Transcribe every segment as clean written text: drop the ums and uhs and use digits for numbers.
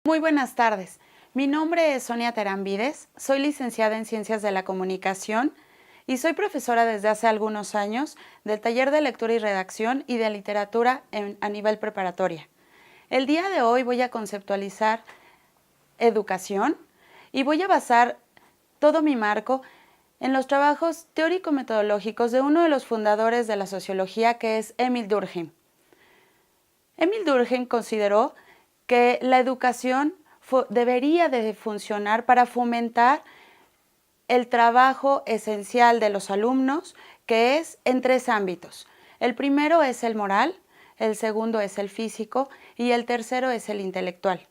Muy buenas tardes. Mi nombre es Sonia Terambides, soy licenciada en Ciencias de la Comunicación y soy profesora desde hace algunos años del taller de lectura y redacción y de literatura a nivel preparatoria. El día de hoy voy a conceptualizar educación y voy a basar todo mi marco en los trabajos teórico-metodológicos de uno de los fundadores de la sociología, que es Émile Durkheim. Émile Durkheim consideró que la educación debería de funcionar para fomentar el trabajo esencial de los alumnos, que es en tres ámbitos. El primero es el moral, el segundo es el físico y el tercero es el intelectual.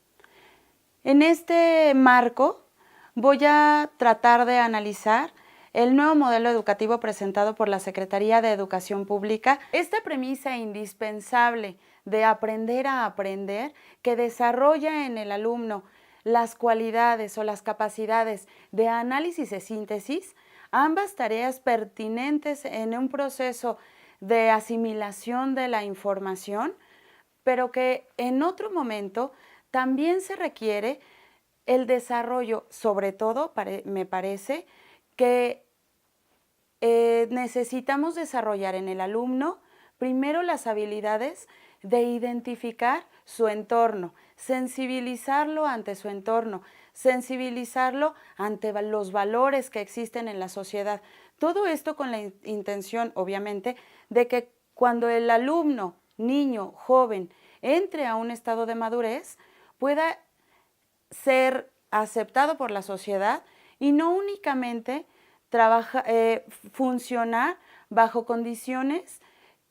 En este marco voy a tratar de analizar el nuevo modelo educativo presentado por la Secretaría de Educación Pública. Esta premisa indispensable de aprender a aprender, que desarrolla en el alumno las cualidades o las capacidades de análisis y síntesis, ambas tareas pertinentes en un proceso de asimilación de la información, pero que en otro momento también se requiere el desarrollo, sobre todo, me parece, que necesitamos desarrollar en el alumno primero las habilidades de identificar su entorno, sensibilizarlo ante su entorno, sensibilizarlo ante los valores que existen en la sociedad. Todo esto con la intención, obviamente, de que cuando el alumno, niño, joven, entre a un estado de madurez, pueda ser aceptado por la sociedad y no únicamente funcionar bajo condiciones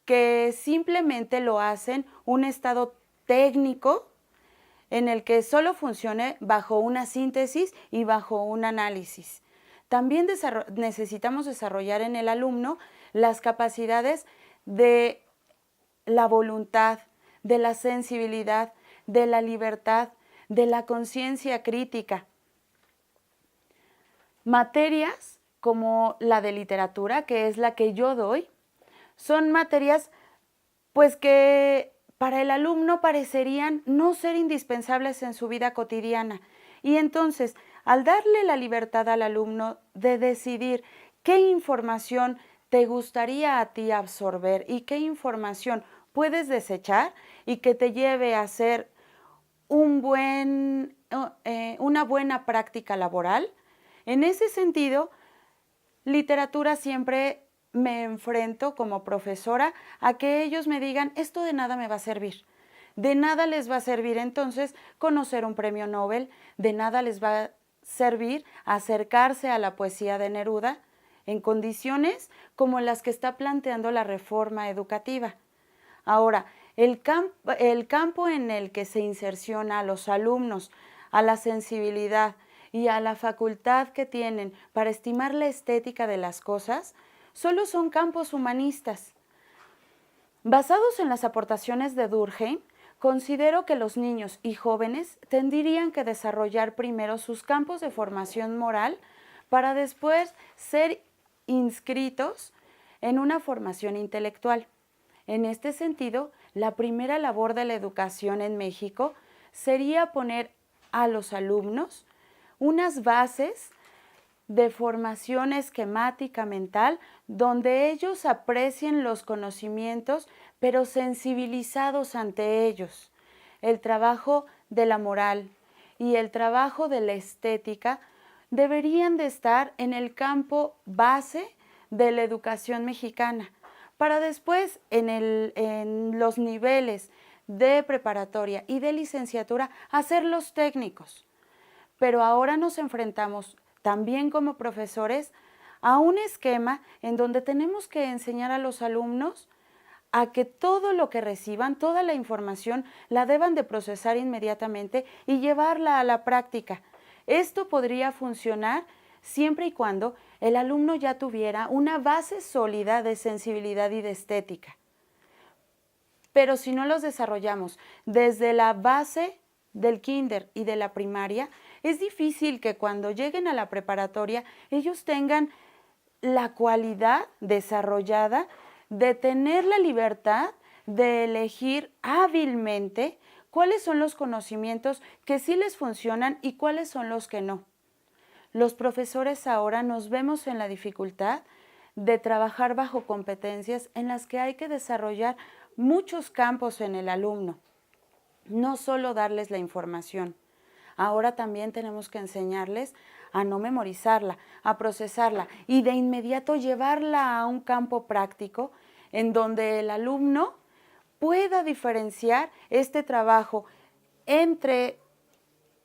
que simplemente lo hacen un estado técnico en el que solo funcione bajo una síntesis y bajo un análisis. También necesitamos desarrollar en el alumno las capacidades de la voluntad, de la sensibilidad, de la libertad, de la conciencia crítica. Materias como la de literatura, que es la que yo doy, son materias pues que para el alumno parecerían no ser indispensables en su vida cotidiana. Y entonces, al darle la libertad al alumno de decidir qué información te gustaría a ti absorber y qué información puedes desechar y que te lleve a hacer una buena práctica laboral, en ese sentido, literatura siempre me enfrento como profesora a que ellos me digan, esto de nada me va a servir. De nada les va a servir entonces conocer un premio Nobel, de nada les va a servir acercarse a la poesía de Neruda en condiciones como las que está planteando la reforma educativa. Ahora, el campo en el que se inserciona a los alumnos, a la sensibilidad y a la facultad que tienen para estimar la estética de las cosas, solo son campos humanistas. Basados en las aportaciones de Durkheim, considero que los niños y jóvenes tendrían que desarrollar primero sus campos de formación moral para después ser inscritos en una formación intelectual. En este sentido, la primera labor de la educación en México sería poner a los alumnos unas bases de formación esquemática mental donde ellos aprecien los conocimientos, pero sensibilizados ante ellos. El trabajo de la moral y el trabajo de la estética deberían de estar en el campo base de la educación mexicana, para después en los niveles de preparatoria y de licenciatura hacerlos técnicos. Pero ahora nos enfrentamos también como profesores a un esquema en donde tenemos que enseñar a los alumnos a que todo lo que reciban, toda la información, la deban de procesar inmediatamente y llevarla a la práctica. Esto podría funcionar siempre y cuando el alumno ya tuviera una base sólida de sensibilidad y de estética. Pero si no los desarrollamos desde la base del kinder y de la primaria, es difícil que cuando lleguen a la preparatoria ellos tengan la cualidad desarrollada de tener la libertad de elegir hábilmente cuáles son los conocimientos que sí les funcionan y cuáles son los que no. Los profesores ahora nos vemos en la dificultad de trabajar bajo competencias en las que hay que desarrollar muchos campos en el alumno, no solo darles la información. Ahora también tenemos que enseñarles a no memorizarla, a procesarla y de inmediato llevarla a un campo práctico en donde el alumno pueda diferenciar este trabajo entre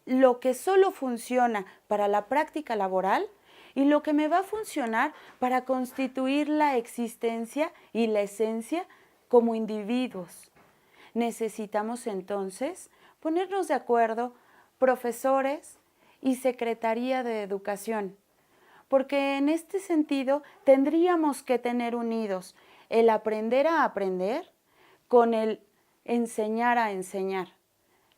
lo que solo funciona para la práctica laboral y lo que me va a funcionar para constituir la existencia y la esencia como individuos. Necesitamos entonces ponernos de acuerdo profesores y Secretaría de Educación, porque en este sentido tendríamos que tener unidos el aprender a aprender con el enseñar a enseñar.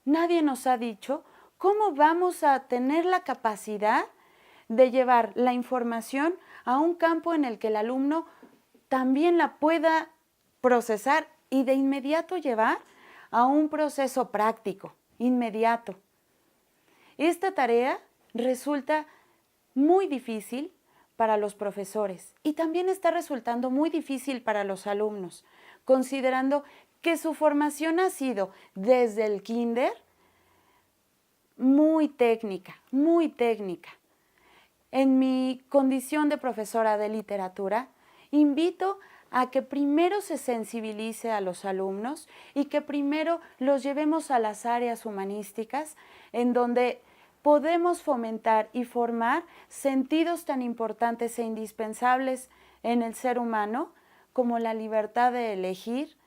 Nadie nos ha dicho cómo vamos a tener la capacidad de llevar la información a un campo en el que el alumno también la pueda procesar y de inmediato llevar a un proceso práctico, inmediato. Esta tarea resulta muy difícil para los profesores y también está resultando muy difícil para los alumnos, considerando que su formación ha sido desde el kinder muy técnica, muy técnica. En mi condición de profesora de literatura, invito a que primero se sensibilice a los alumnos y que primero los llevemos a las áreas humanísticas, en donde podemos fomentar y formar sentidos tan importantes e indispensables en el ser humano como la libertad de elegir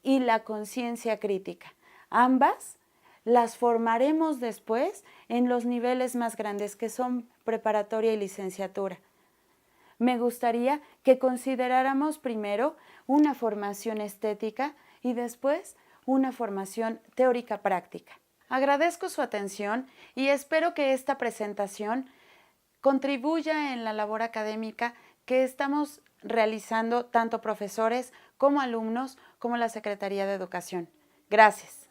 y la conciencia crítica. Ambas las formaremos después en los niveles más grandes, que son preparatoria y licenciatura. Me gustaría que consideráramos primero una formación estética y después una formación teórica práctica. Agradezco su atención y espero que esta presentación contribuya en la labor académica que estamos realizando tanto profesores como alumnos como la Secretaría de Educación. Gracias.